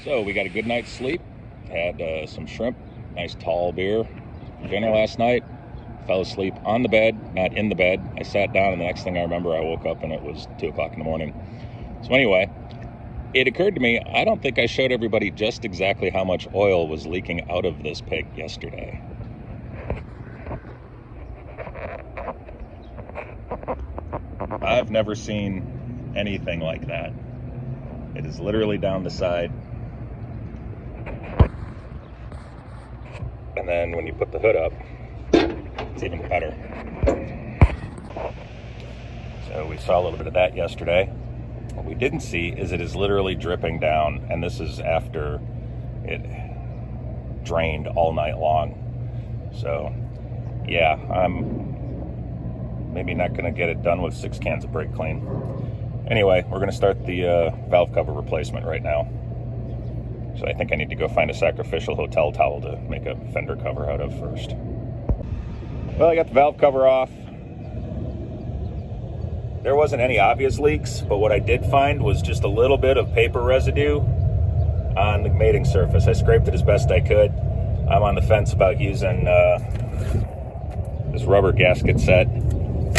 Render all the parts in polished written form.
So we got a good night's sleep, had some shrimp, nice tall beer, dinner last night, fell asleep on the bed, not in the bed. I sat down and the next thing I remember I woke up and it was 2 o'clock in the morning. So anyway, it occurred to me, I don't think I showed everybody just exactly how much oil was leaking out of this pig yesterday. I've never seen anything like that. It is literally down the side. And then when you put the hood up, it's even better. So we saw a little bit of that yesterday. What we didn't see is it is literally dripping down, and this is after it drained all night long. So yeah, I'm maybe not gonna get it done with 6 cans of brake clean. Anyway, we're gonna start the valve cover replacement right now. So I think I need to go find a sacrificial hotel towel to make a fender cover out of first. Well, I got the valve cover off. There wasn't any obvious leaks, but what I did find was just a little bit of paper residue on the mating surface. I scraped it as best I could. I'm on the fence about using this rubber gasket set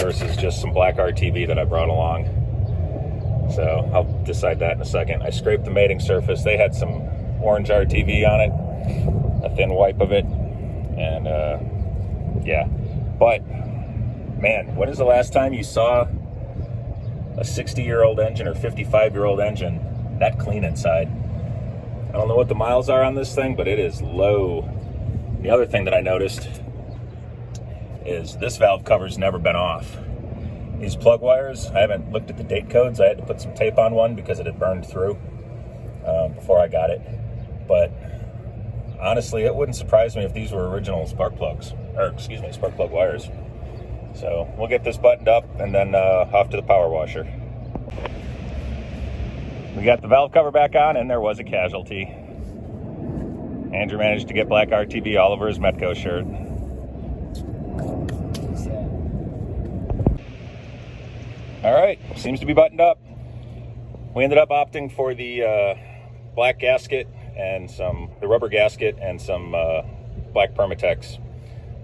versus just some black RTV that I brought along. So I'll decide that in a second. I scraped the mating surface. They had some orange RTV on it, a thin wipe of it, and yeah. But man, when is the last time you saw a 60-year-old engine or 55-year-old engine that clean inside? I don't know what the miles are on this thing, but it is low. The other thing that I noticed is this valve cover's never been off. These plug wires, I haven't looked at the date codes. I had to put some tape on one because it had burned through before I got it. But honestly, it wouldn't surprise me if these were original spark plug wires. So we'll get this buttoned up and then off to the power washer. We got the valve cover back on and there was a casualty. Andrew managed to get black RTV all over his Metco shirt. All right, seems to be buttoned up. We ended up opting for the black gasket and the rubber gasket and some black Permatex.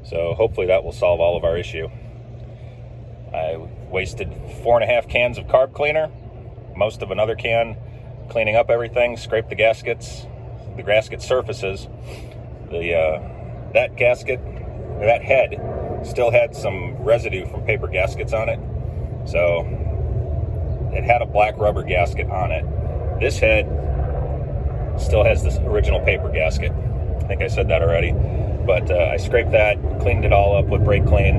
So hopefully that will solve all of our issue. I wasted 4.5 cans of carb cleaner, most of another can cleaning up everything, scraped the gaskets, the gasket surfaces. That gasket, or that head, still had some residue from paper gaskets on it. So it had a black rubber gasket on it. This head still has this original paper gasket. I think I said that already. But I scraped that, cleaned it all up with brake clean,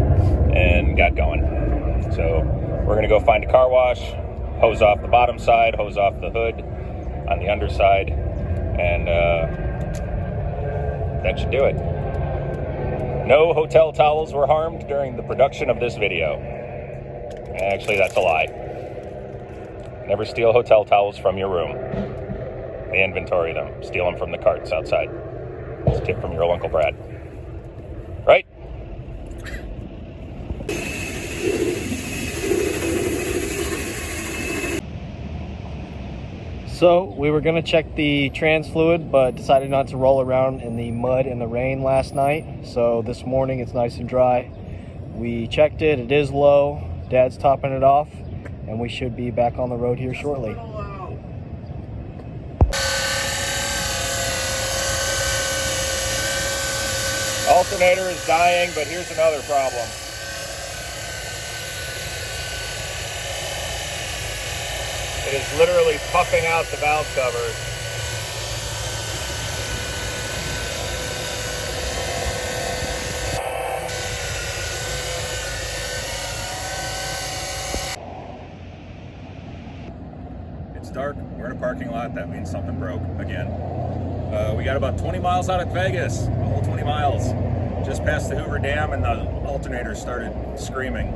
and got going. So we're gonna go find a car wash, hose off the bottom side, hose off the hood on the underside, and that should do it. No hotel towels were harmed during the production of this video. Actually, that's a lie. Never steal hotel towels from your room. They inventory them. Steal them from the carts outside. It's a tip from your Uncle Brad. Right? So we were going to check the trans fluid, but decided not to roll around in the mud and the rain last night. So this morning it's nice and dry. We checked it. It is low. Dad's topping it off, and we should be back on the road here shortly. Alternator is dying, but here's another problem. It is literally puffing out the valve cover. It's dark, we're in a parking lot, that means something broke again. We got about 20 miles out of Vegas, a whole 20 miles. Just past the Hoover Dam and the alternator started screaming.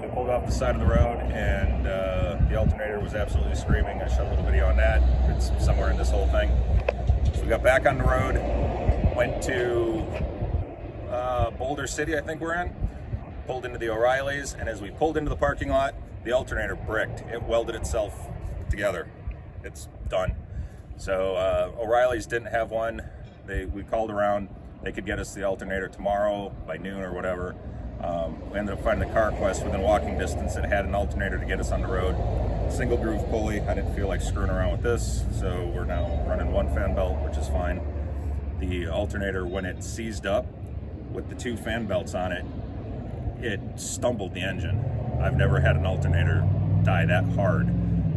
We pulled off the side of the road and the alternator was absolutely screaming. I shot a little video on that. It's somewhere in this whole thing. So we got back on the road, went to Boulder City, I think we're in. Pulled into the O'Reilly's, and as we pulled into the parking lot, the alternator bricked. It welded itself together. It's done. So O'Reilly's didn't have one. We called around. They could get us the alternator tomorrow by noon or whatever. We ended up finding the CarQuest within walking distance that had an alternator to get us on the road. Single groove pulley. I didn't feel like screwing around with this, so we're now running one fan belt, which is fine. The alternator, when it seized up with the 2 fan belts on it, it stumbled the engine. I've never had an alternator die that hard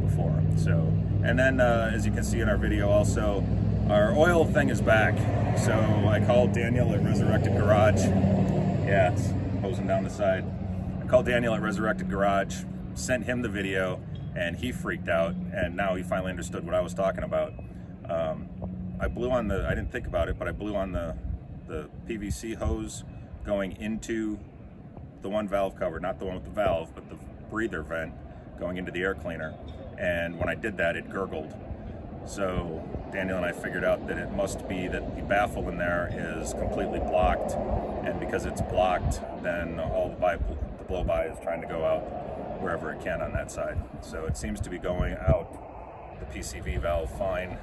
before. So, and then as you can see in our video also, our oil thing is back. So I called Daniel at Resurrected Garage. Yeah, it's hosing down the side. I called Daniel at Resurrected Garage, sent him the video, and he freaked out, and now he finally understood what I was talking about. I blew on I didn't think about it, but I blew on the PVC hose going into the one valve cover, not the one with the valve, but the breather vent going into the air cleaner. And when I did that, it gurgled. So Daniel and I figured out that it must be that the baffle in there is completely blocked, and because it's blocked, then all the blow-by is trying to go out wherever it can on that side. So it seems to be going out the PCV valve fine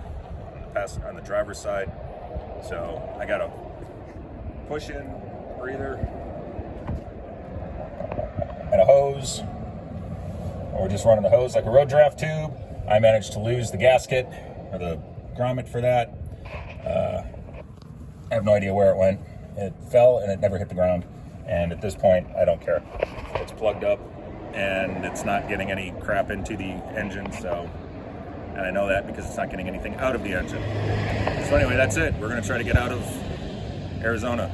on the driver's side. So I got a push-in breather and a hose, or just running the hose like a road draft tube. I managed to lose the gasket, or the grommet for that. I have no idea where it went. It fell and it never hit the ground. And at this point, I don't care. It's plugged up and it's not getting any crap into the engine. So, and I know that because it's not getting anything out of the engine. So anyway, that's it. We're gonna try to get out of Arizona.